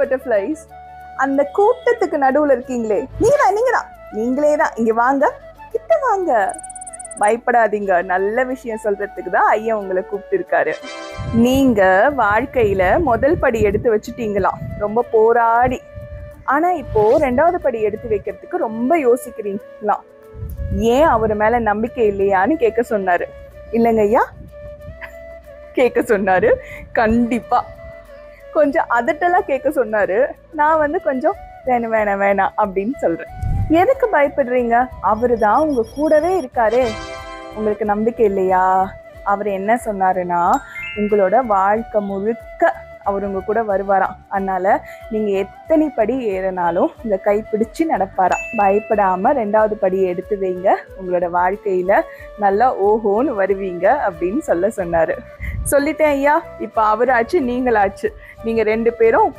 Butterflies, அந்த கூட்டத்துக்கு நடுவுல இருக்கீங்களே, நீங்களே தான், இங்க வாங்க, கிட்ட வாங்க, பயப்படாதீங்க, நல்ல விஷயம் சொல்றதுக்கு தான் ஐயா உங்களை கூப்பிட்டு இருக்காரு. நீங்க வாழ்க்கையில முதல் படி எடுத்து வச்சுட்டீங்களாம், ரொம்ப போராடி. ஆனா இப்போ 2வது படி எடுத்து வைக்கிறதுக்கு ரொம்ப யோசிக்கிறீங்களாம். ஏன் அவர் மேல நம்பிக்கை இல்லையான்னு கேட்க சொன்னாரு. இல்லைங்க ஐயா, கேட்க சொன்னாரு. கண்டிப்பா கொஞ்சம் அதட்டெல்லாம் கேட்க சொன்னாரு. நான் கொஞ்சம் வேணாம் அப்படின்னு சொல்றேன். எதுக்கு பயப்படுறீங்க? அவரு தான் உங்க கூடவே இருக்காரே. உங்களுக்கு நம்பிக்கை இல்லையா? அவர் என்ன சொன்னாருன்னா, உங்களோட வாழ்க்கை முழுக்க அவர் உங்க கூட வருவாராம். அதனால நீங்க எத்தனை படி ஏறினாலும் இந்த கை பிடிச்சு நடப்பாராம். பயப்படாம 2வது படியை எடுத்து வைங்க, உங்களோட வாழ்க்கையில நல்லா ஓஹோன்னு வருவீங்க அப்படின்னு சொன்னாரு. சொல்லிட்டேன் ஐயா. இப்ப அவராச்சு, நீங்களாச்சு, நீங்க 2 பேரும்